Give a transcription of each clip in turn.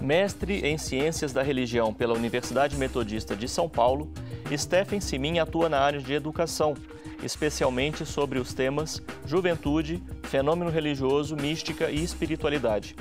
Mestre em Ciências da Religião pela Universidade Metodista de São Paulo, Stephen Simin atua na área de educação, especialmente sobre os temas juventude, fenômeno religioso, mística e espiritualidade.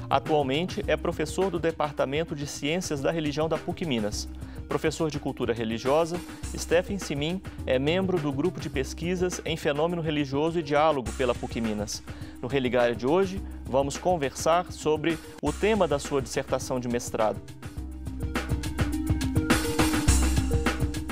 Atualmente é professor do Departamento de Ciências da Religião da PUC Minas. Professor de Cultura Religiosa, Stephen Simin é membro do Grupo de Pesquisas em Fenômeno Religioso e Diálogo pela PUC Minas. No Religário de hoje, vamos conversar sobre o tema da sua dissertação de mestrado.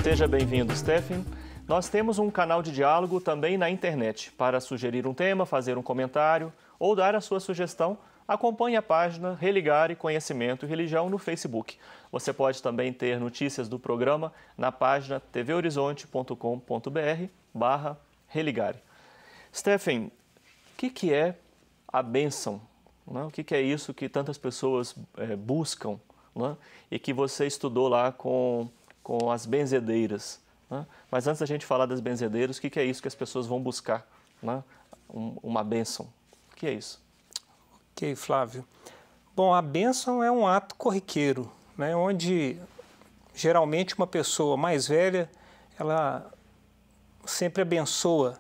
Seja bem-vindo, Stephen. Nós temos um canal de diálogo também na internet. Para sugerir um tema, fazer um comentário ou dar a sua sugestão, acompanhe a página Religare Conhecimento e Religião no Facebook. Você pode também ter notícias do programa na página tvhorizonte.com.br/religare. Stephen, o que é a bênção? Né? O que é isso que tantas pessoas buscam, né? E que você estudou lá com as benzedeiras, né? Mas antes da gente falar das benzedeiras, o que é isso que as pessoas vão buscar, né? Uma bênção. O que é isso? Ok, Flávio. Bom, a bênção é um ato corriqueiro, né? Onde geralmente uma pessoa mais velha, ela sempre abençoa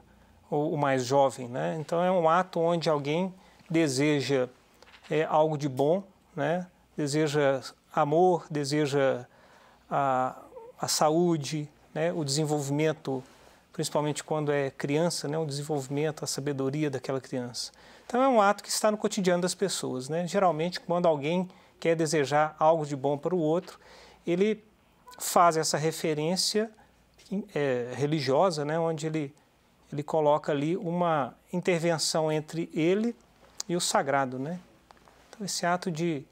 o mais jovem, né? Então é um ato onde alguém deseja algo de bom, né? Deseja amor, deseja a saúde, né? O desenvolvimento, principalmente quando é criança, né? O desenvolvimento, a sabedoria daquela criança. Então é um ato que está no cotidiano das pessoas, né? Geralmente quando alguém quer desejar algo de bom para o outro, ele faz essa referência religiosa, né? Onde ele coloca ali uma intervenção entre ele e o sagrado, né? Então esse ato de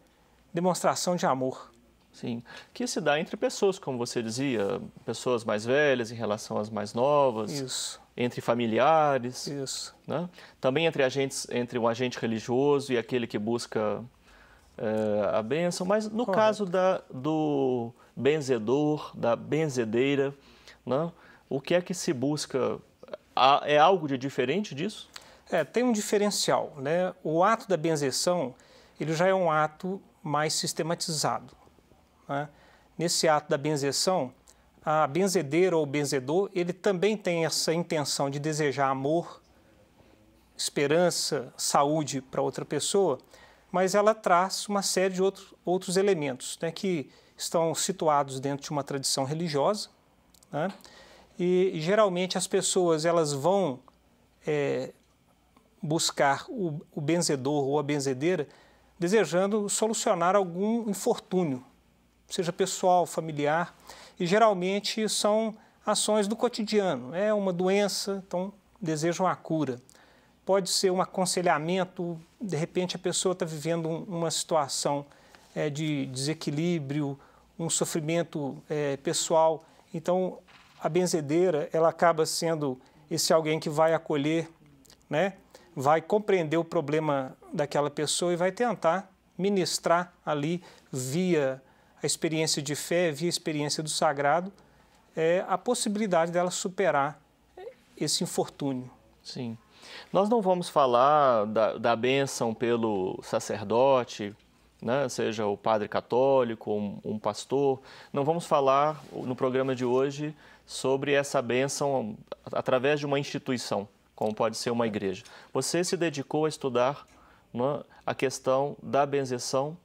demonstração de amor. Sim, que se dá entre pessoas, como você dizia, pessoas mais velhas em relação às mais novas. Isso. Entre familiares. Isso. Né? Também entre o agente religioso e aquele que busca a bênção. Mas no caso do benzedor, da benzedeira, né? O que é que se busca? É algo de diferente disso? Tem um diferencial, né? O ato da benzeção, ele já é um ato mais sistematizado, né? Nesse ato da benzeção, a benzedeira ou o benzedor, ele também tem essa intenção de desejar amor, esperança, saúde para outra pessoa, mas ela traz uma série de outros elementos, né, que estão situados dentro de uma tradição religiosa, né? E geralmente as pessoas elas vão buscar o benzedor ou a benzedeira desejando solucionar algum infortúnio, seja pessoal, familiar, e geralmente são ações do cotidiano. É uma doença, então desejam a cura. Pode ser um aconselhamento, de repente a pessoa está vivendo uma situação de desequilíbrio, um sofrimento pessoal, então a benzedeira ela acaba sendo esse alguém que vai acolher, né? Vai compreender o problema daquela pessoa e vai tentar ministrar ali via a experiência de fé, via a experiência do sagrado, a possibilidade dela superar esse infortúnio. Sim. Nós não vamos falar da bênção pelo sacerdote, né? Seja o padre católico, um pastor. Não vamos falar no programa de hoje sobre essa bênção através de uma instituição, como pode ser uma igreja. Você se dedicou a estudar, né, a questão da benzeção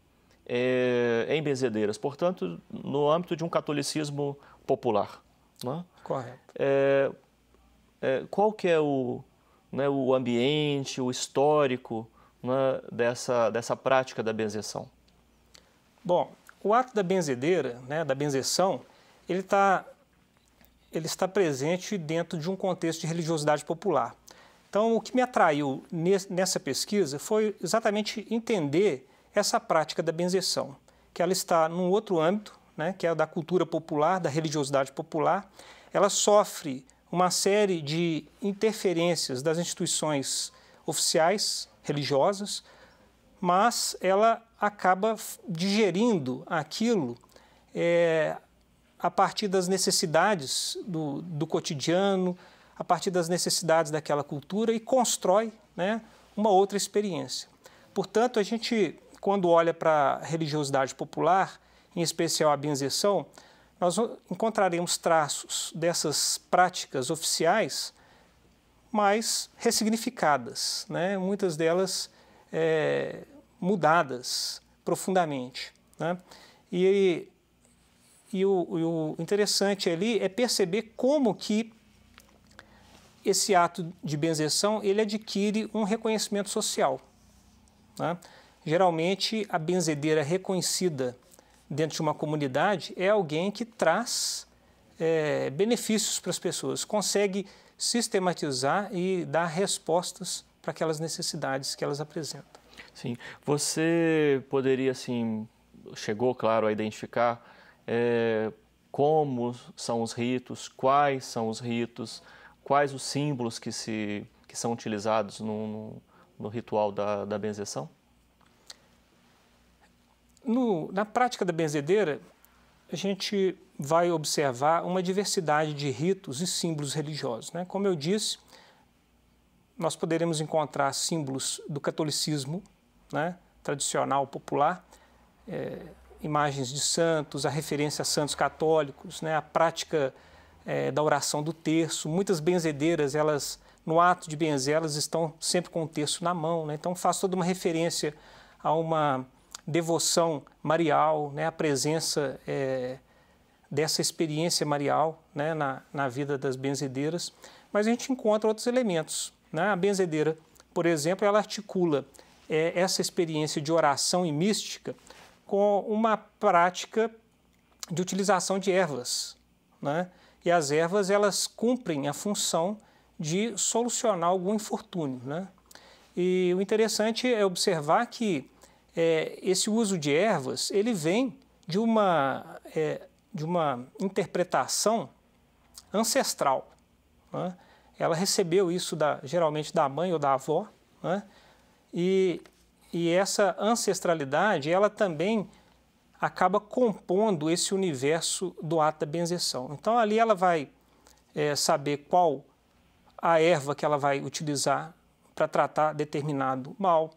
em benzedeiras, portanto, no âmbito de um catolicismo popular. Né? Correto. Qual que é o ambiente, o histórico, né, dessa prática da benzeção? Bom, o ato da benzedeira, né, da benzeção, ele está presente dentro de um contexto de religiosidade popular. Então, o que me atraiu nessa pesquisa foi exatamente entender essa prática da benzeção, que ela está num outro âmbito, né, que é o da cultura popular, da religiosidade popular. Ela sofre uma série de interferências das instituições oficiais, religiosas, mas ela acaba digerindo aquilo a partir das necessidades do cotidiano, a partir das necessidades daquela cultura e constrói, né, uma outra experiência. Portanto, a gente quando olha para a religiosidade popular, em especial a benzeção, nós encontraremos traços dessas práticas oficiais mais ressignificadas, né? Muitas delas mudadas profundamente, né? E o interessante ali é perceber como que esse ato de benzeção ele adquire um reconhecimento social, né? Geralmente, a benzedeira reconhecida dentro de uma comunidade é alguém que traz benefícios para as pessoas, consegue sistematizar e dar respostas para aquelas necessidades que elas apresentam. Sim. Você poderia, assim, chegou, claro, a identificar como são os ritos, quais são os ritos, quais os símbolos que são utilizados no ritual da benzeção? Na prática da benzedeira, a gente vai observar uma diversidade de ritos e símbolos religiosos, né? Como eu disse, nós poderemos encontrar símbolos do catolicismo, né, tradicional, popular, imagens de santos, a referência a santos católicos, né, a prática da oração do terço. Muitas benzedeiras, no ato de benzer, elas estão sempre com o terço na mão, né? Então faz toda uma referência a uma devoção marial, né, a presença dessa experiência marial, né, na vida das benzedeiras. Mas a gente encontra outros elementos, né? A benzedeira, por exemplo, ela articula essa experiência de oração e mística com uma prática de utilização de ervas, né? E as ervas, elas cumprem a função de solucionar algum infortúnio, né? E o interessante é observar que esse uso de ervas, ele vem de uma interpretação ancestral, né? Ela recebeu isso geralmente da mãe ou da avó, né? E essa ancestralidade, ela também acaba compondo esse universo do ato da benzeção. Então, ali ela vai saber qual a erva que ela vai utilizar para tratar determinado mal.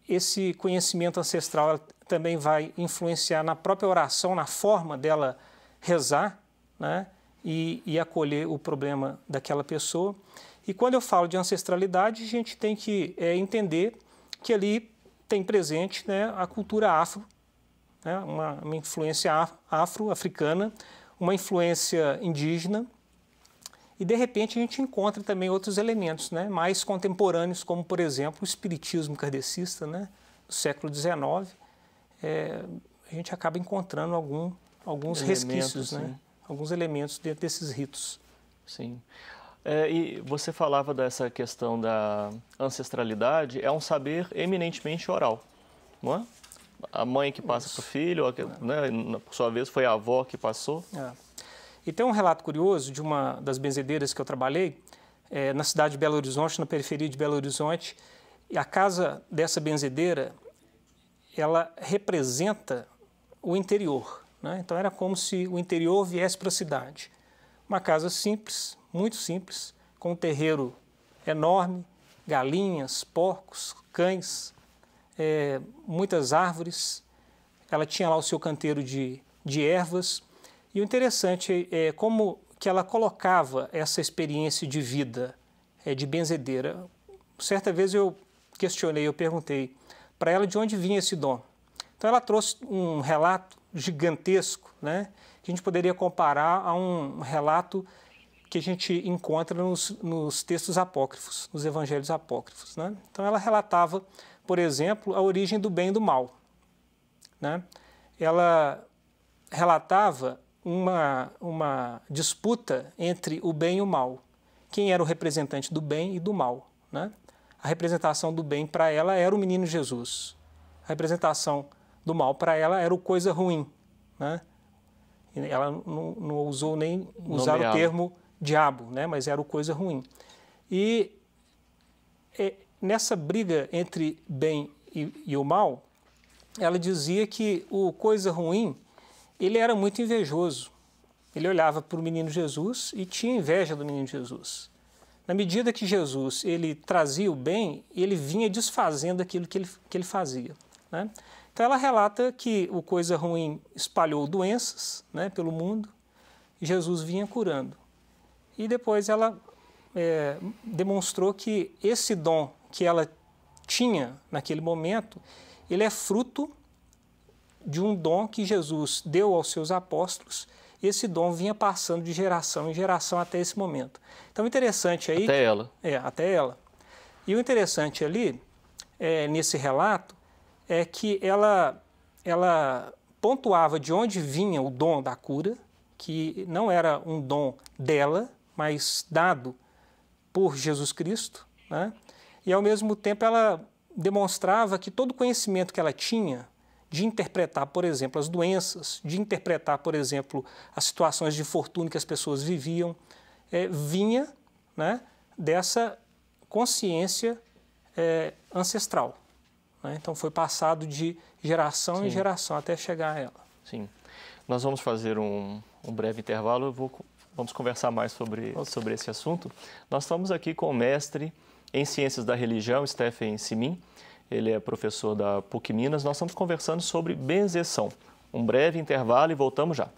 Esse conhecimento ancestral também vai influenciar na própria oração, na forma dela rezar, né, e acolher o problema daquela pessoa. E quando eu falo de ancestralidade, a gente tem que entender que ali tem presente, né, a cultura afro, né, uma influência afro-africana, uma influência indígena, e de repente a gente encontra também outros elementos, né, mais contemporâneos, como por exemplo o espiritismo kardecista, né, do século XIX. A gente acaba encontrando alguns resquícios, né, alguns elementos dentro desses ritos. Sim. E você falava dessa questão da ancestralidade, é um saber eminentemente oral, não é? A mãe que passa para o filho, né, por sua vez foi a avó que passou. E tem um relato curioso de uma das benzedeiras que eu trabalhei, na cidade de Belo Horizonte, na periferia de Belo Horizonte, e a casa dessa benzedeira, ela representa o interior, né? Então era como se o interior viesse para a cidade. Uma casa simples, muito simples, com um terreiro enorme, galinhas, porcos, cães, muitas árvores. Ela tinha lá o seu canteiro de ervas. E o interessante é como que ela colocava essa experiência de vida, de benzedeira. Certa vez eu questionei, eu perguntei para ela de onde vinha esse dom. Então ela trouxe um relato gigantesco, né, que a gente poderia comparar a um relato que a gente encontra nos textos apócrifos, nos evangelhos apócrifos, né? Então ela relatava, por exemplo, a origem do bem e do mal, né? Ela relatava uma disputa entre o bem e o mal. Quem era o representante do bem e do mal, né? A representação do bem para ela era o menino Jesus. A representação do mal para ela era o coisa ruim, né? Ela não ousou nem usar o termo diabo, né? Mas era o coisa ruim. E nessa briga entre bem e o mal, ela dizia que o coisa ruim, ele era muito invejoso. Ele olhava para o menino Jesus e tinha inveja do menino Jesus. na medida que Jesus ele trazia o bem, ele vinha desfazendo aquilo que ele fazia, né? Então ela relata que o coisa ruim espalhou doenças, né, pelo mundo, e Jesus vinha curando. E depois ela demonstrou que esse dom que ela tinha naquele momento, ele é fruto de um dom que Jesus deu aos seus apóstolos. Esse dom vinha passando de geração em geração até esse momento. Então, o interessante aí... Até ela. Até ela. E o interessante ali, nesse relato, é que ela pontuava de onde vinha o dom da cura, que não era um dom dela, mas dado por Jesus Cristo, né? E, ao mesmo tempo, ela demonstrava que todo o conhecimento que ela tinha de interpretar, por exemplo, as doenças, de interpretar, por exemplo, as situações de infortúnio que as pessoas viviam, vinha, né, dessa consciência ancestral, né? Então, foi passado de geração em geração até chegar a ela. Sim. Nós vamos fazer um breve intervalo, vamos conversar mais sobre esse assunto. Nós estamos aqui com o mestre em Ciências da Religião, Stephen Simin. Ele é professor da PUC Minas. Nós estamos conversando sobre benzeção. Um breve intervalo e voltamos já.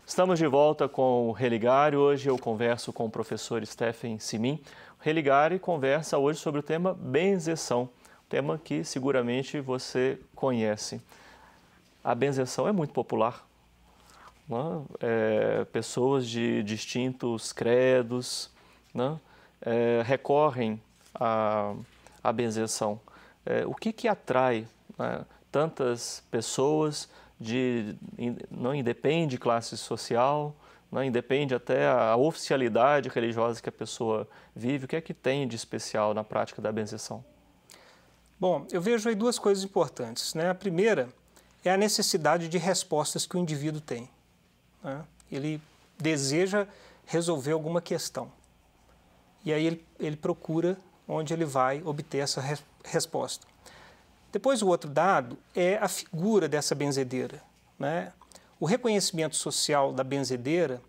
Estamos de volta com o Religare. Hoje eu converso com o professor Stephen Simin. O Religare conversa hoje sobre o tema benzeção, tema que seguramente você conhece. A benzeção é muito popular, né? Pessoas de distintos credos, né, recorrem à benzeção. O que atrai, né, tantas pessoas? Não independe de classe social, não independe até a oficialidade religiosa que a pessoa vive. O que é que tem de especial na prática da benzeção? Bom, eu vejo aí duas coisas importantes, né? A primeira é a necessidade de respostas que o indivíduo tem, né? Ele deseja resolver alguma questão. E aí ele procura onde ele vai obter essa resposta. Depois, o outro dado é a figura dessa benzedeira, né? O reconhecimento social da benzedeira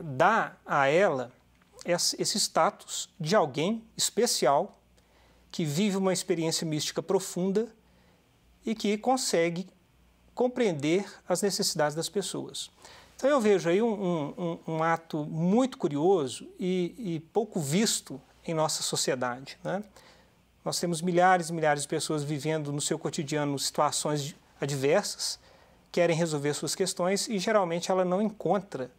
dá a ela esse status de alguém especial que vive uma experiência mística profunda e que consegue compreender as necessidades das pessoas. Então, eu vejo aí um ato muito curioso e pouco visto em nossa sociedade, né? Nós temos milhares e milhares de pessoas vivendo no seu cotidiano situações adversas, querem resolver suas questões e geralmente ela não encontra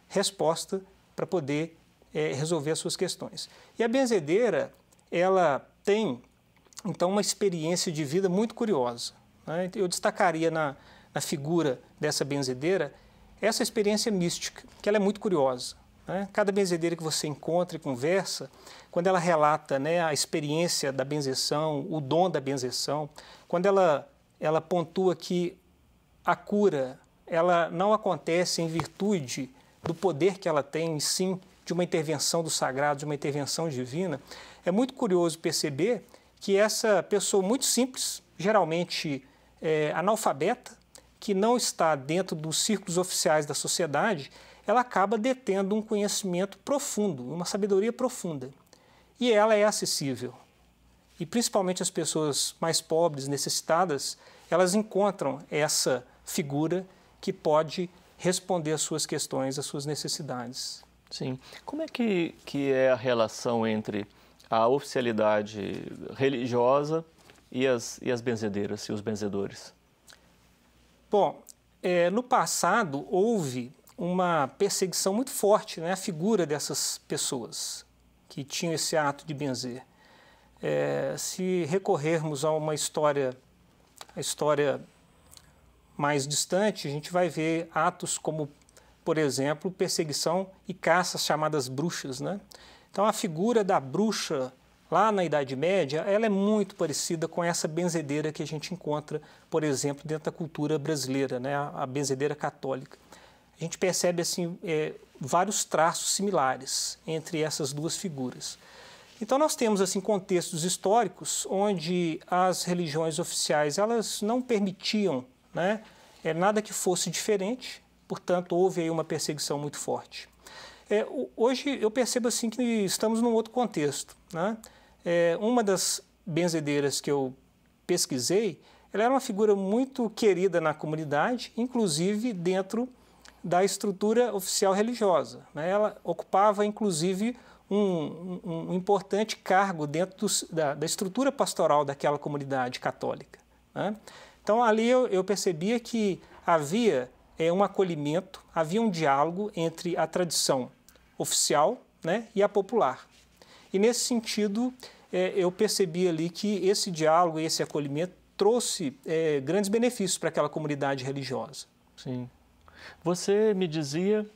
resposta para poder resolver as suas questões. E a benzedeira, ela tem então uma experiência de vida muito curiosa, né? Eu destacaria na figura dessa benzedeira essa experiência mística, que ela é muito curiosa, né? Cada benzedeira que você encontra e conversa, quando ela relata, né, a experiência da benzeção, o dom da benzeção, quando ela pontua que a cura ela não acontece em virtude do poder que ela tem, sim de uma intervenção do sagrado, de uma intervenção divina, é muito curioso perceber que essa pessoa muito simples, geralmente analfabeta, que não está dentro dos círculos oficiais da sociedade, ela acaba detendo um conhecimento profundo, uma sabedoria profunda. E ela é acessível. E principalmente as pessoas mais pobres, necessitadas, elas encontram essa figura que pode responder às suas questões, às suas necessidades. Sim. Como é que é a relação entre a oficialidade religiosa e as benzedeiras e os benzedores? Bom, no passado houve uma perseguição muito forte, né, à figura dessas pessoas que tinham esse ato de benzer. Se recorrermos a uma história, a história mais distante, a gente vai ver atos como, por exemplo, perseguição e caças chamadas bruxas, né? Então, a figura da bruxa lá na Idade Média, ela é muito parecida com essa benzedeira que a gente encontra, por exemplo, dentro da cultura brasileira, né? A benzedeira católica. A gente percebe assim vários traços similares entre essas duas figuras. Então nós temos assim contextos históricos onde as religiões oficiais elas não permitiam, né, nada que fosse diferente, portanto houve aí uma perseguição muito forte. Hoje eu percebo assim que estamos num outro contexto, né? Uma das benzedeiras que eu pesquisei, ela era uma figura muito querida na comunidade, inclusive dentro da estrutura oficial religiosa, né? Ela ocupava inclusive um importante cargo dentro da estrutura pastoral daquela comunidade católica, né? Então ali eu percebia que havia um acolhimento, havia um diálogo entre a tradição oficial, né, e a popular. E nesse sentido eu percebi ali que esse diálogo e esse acolhimento trouxe grandes benefícios para aquela comunidade religiosa. Sim. Você me dizia,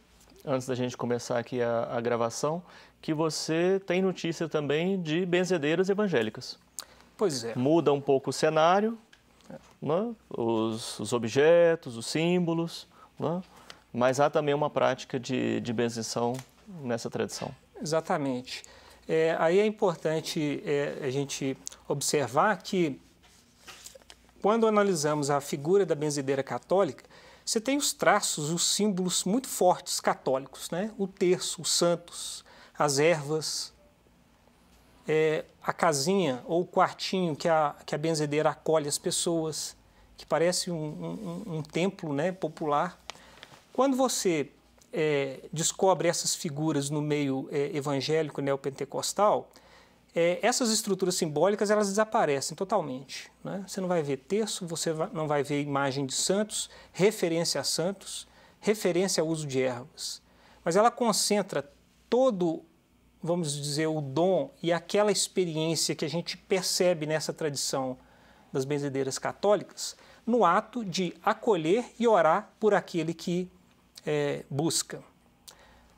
antes da gente começar aqui a gravação, que você tem notícia também de benzedeiras evangélicas. Pois é. Muda um pouco o cenário, né? Os objetos, os símbolos, né? Mas há também uma prática de benzição nessa tradição. Exatamente. Aí é importante a gente observar que, quando analisamos a figura da benzedeira católica, você tem os traços, os símbolos muito fortes católicos, né? O terço, os santos, as ervas, a casinha ou o quartinho que a benzedeira acolhe as pessoas, que parece um templo, né, popular. Quando você descobre essas figuras no meio evangélico neopentecostal, essas estruturas simbólicas elas desaparecem totalmente, né? Você não vai ver terço, você não vai ver imagem de santos, referência a santos, referência ao uso de ervas. Mas ela concentra todo, vamos dizer, o dom e aquela experiência que a gente percebe nessa tradição das benzedeiras católicas no ato de acolher e orar por aquele que busca.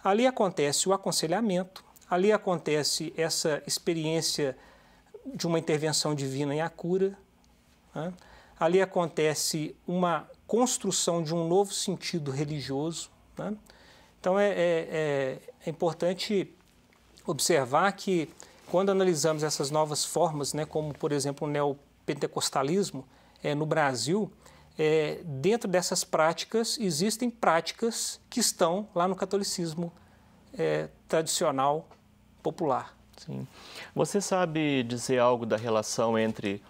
Ali acontece o aconselhamento, ali acontece essa experiência de uma intervenção divina em a cura, né? Ali acontece uma construção de um novo sentido religioso, né? Então é importante observar que, quando analisamos essas novas formas, né, como por exemplo o neopentecostalismo no Brasil, dentro dessas práticas existem práticas que estão lá no catolicismo tradicional popular. Sim. Você sabe dizer algo da relação entre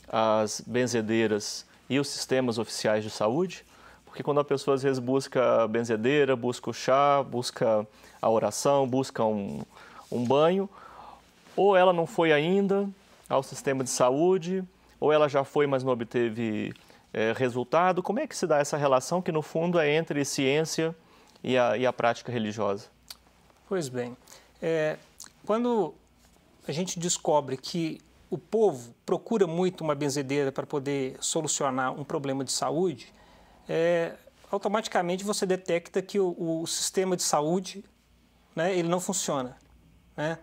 as benzedeiras e os sistemas oficiais de saúde? Porque quando a pessoa às vezes busca a benzedeira, busca o chá, busca a oração, busca um banho, ou ela não foi ainda ao sistema de saúde, ou ela já foi, mas não obteve resultado. Como é que se dá essa relação que, no fundo, é entre ciência e a prática religiosa? Pois bem, quando a gente descobre que o povo procura muito uma benzedeira para poder solucionar um problema de saúde, automaticamente você detecta que o sistema de saúde, né, ele não funciona, né?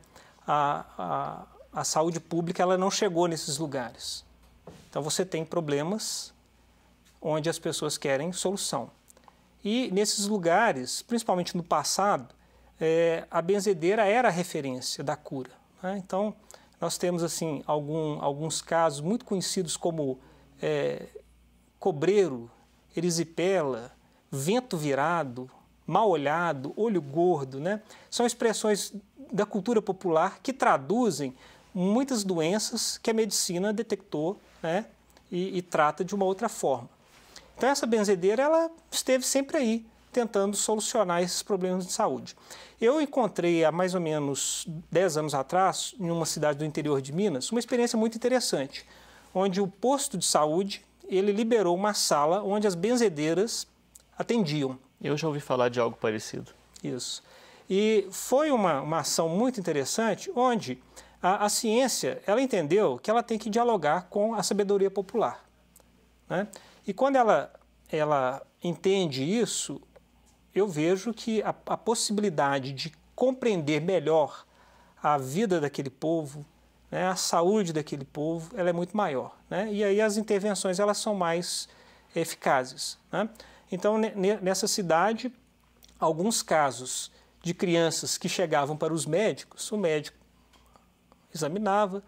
A saúde pública ela não chegou nesses lugares. Então você tem problemas onde as pessoas querem solução. E nesses lugares, principalmente no passado, a benzedeira era a referência da cura, né? Então nós temos assim alguns casos muito conhecidos como cobreiro, erisipela, vento virado, mal olhado, olho gordo, né? São expressões da cultura popular que traduzem muitas doenças que a medicina detectou, né, e trata de uma outra forma. Então essa benzedeira ela esteve sempre aí, tentando solucionar esses problemas de saúde. Eu encontrei há mais ou menos 10 anos atrás, em uma cidade do interior de Minas, uma experiência muito interessante, onde o posto de saúde ele liberou uma sala onde as benzedeiras atendiam. Eu já ouvi falar de algo parecido. Isso. E foi uma ação muito interessante, onde a ciência ela entendeu que ela tem que dialogar com a sabedoria popular, né? E quando ela entende isso, eu vejo que a possibilidade de compreender melhor a vida daquele povo, né, a saúde daquele povo, ela é muito maior, né? E aí as intervenções elas são mais eficazes, né? Então, nessa cidade, alguns casos de crianças que chegavam para os médicos, o médico examinava,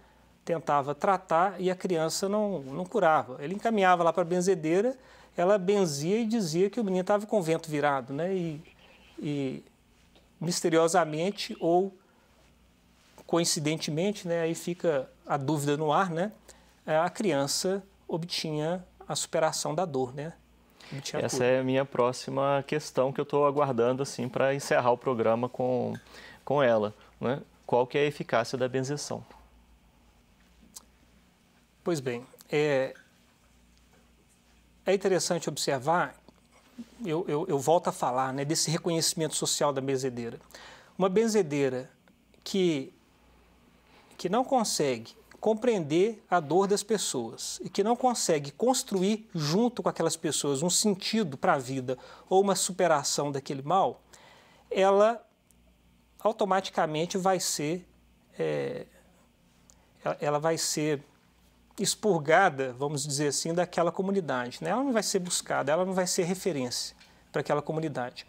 tentava tratar e a criança não curava. Ele encaminhava lá para a benzedeira, ela benzia e dizia que o menino estava com o vento virado, né? E misteriosamente ou coincidentemente, né? Aí fica a dúvida no ar, né? A criança obtinha a superação da dor, né? Essa é a minha próxima questão que eu estou aguardando assim para encerrar o programa com ela, né? Qual que é a eficácia da benzeção? Pois bem, é interessante observar, eu volto a falar, né, desse reconhecimento social da benzedeira. Uma benzedeira que não consegue compreender a dor das pessoas e que não consegue construir junto com aquelas pessoas um sentido para a vida ou uma superação daquele mal, ela automaticamente vai ser, ela vai ser expurgada, vamos dizer assim, daquela comunidade, né? Ela não vai ser buscada, ela não vai ser referência para aquela comunidade.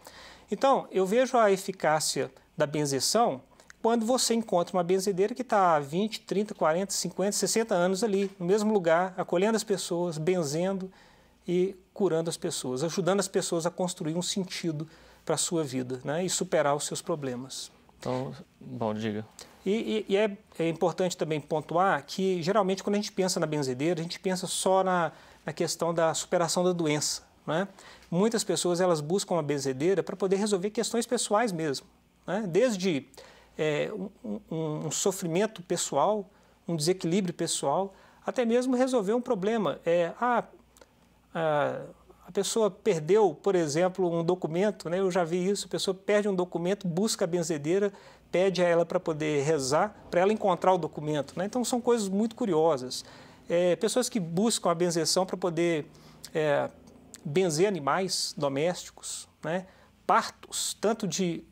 Então, eu vejo a eficácia da benzeção quando você encontra uma benzedeira que está há 20, 30, 40, 50, 60 anos ali, no mesmo lugar, acolhendo as pessoas, benzendo e curando as pessoas, ajudando as pessoas a construir um sentido para a sua vida, né? E superar os seus problemas. Então, bom, diga. E é importante também pontuar que, geralmente, quando a gente pensa na benzedeira, a gente pensa só na questão da superação da doença, né? Muitas pessoas elas buscam a benzedeira para poder resolver questões pessoais mesmo, né? Desde um sofrimento pessoal, um desequilíbrio pessoal, até mesmo resolver um problema. A pessoa perdeu, por exemplo, um documento, né? Eu já vi isso, a pessoa perde um documento, busca a benzedeira, pede a ela para poder rezar, para ela encontrar o documento, né? Então são coisas muito curiosas. Pessoas que buscam a benzeção para poder benzer animais domésticos, né? Partos, tanto de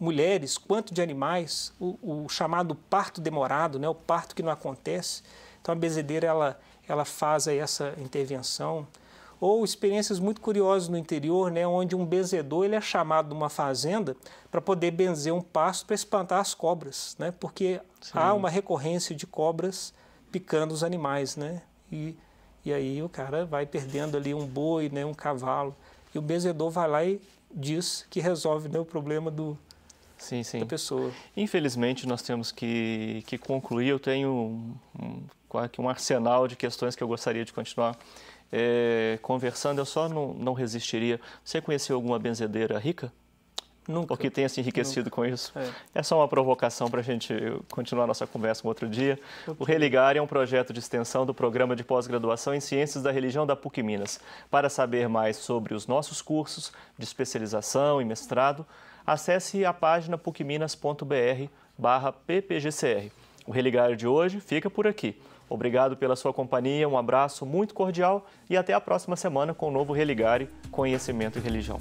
mulheres quanto de animais, o chamado parto demorado, né? O parto que não acontece. Então a benzedeira ela faz aí essa intervenção. Ou experiências muito curiosas no interior, né, onde um benzedor ele é chamado numa fazenda para poder benzer um pasto para espantar as cobras, né, porque há uma recorrência de cobras picando os animais, né, e aí o cara vai perdendo ali um boi, né, um cavalo, e o benzedor vai lá e diz que resolve, né, o problema da pessoa. Infelizmente nós temos que concluir. Eu tenho um arsenal de questões que eu gostaria de continuar conversando. Eu só não resistiria. Você conheceu alguma benzedeira rica? Nunca. Ou que tenha se enriquecido com isso? É só uma provocação para a gente continuar nossa conversa um outro dia. O Religar é um projeto de extensão do Programa de Pós-Graduação em Ciências da Religião da PUC Minas. Para saber mais sobre os nossos cursos de especialização e mestrado, acesse a página pucminas.br/ppgcr. O Religar de hoje fica por aqui. Obrigado pela sua companhia, um abraço muito cordial e até a próxima semana com o novo Religare, Conhecimento e Religião.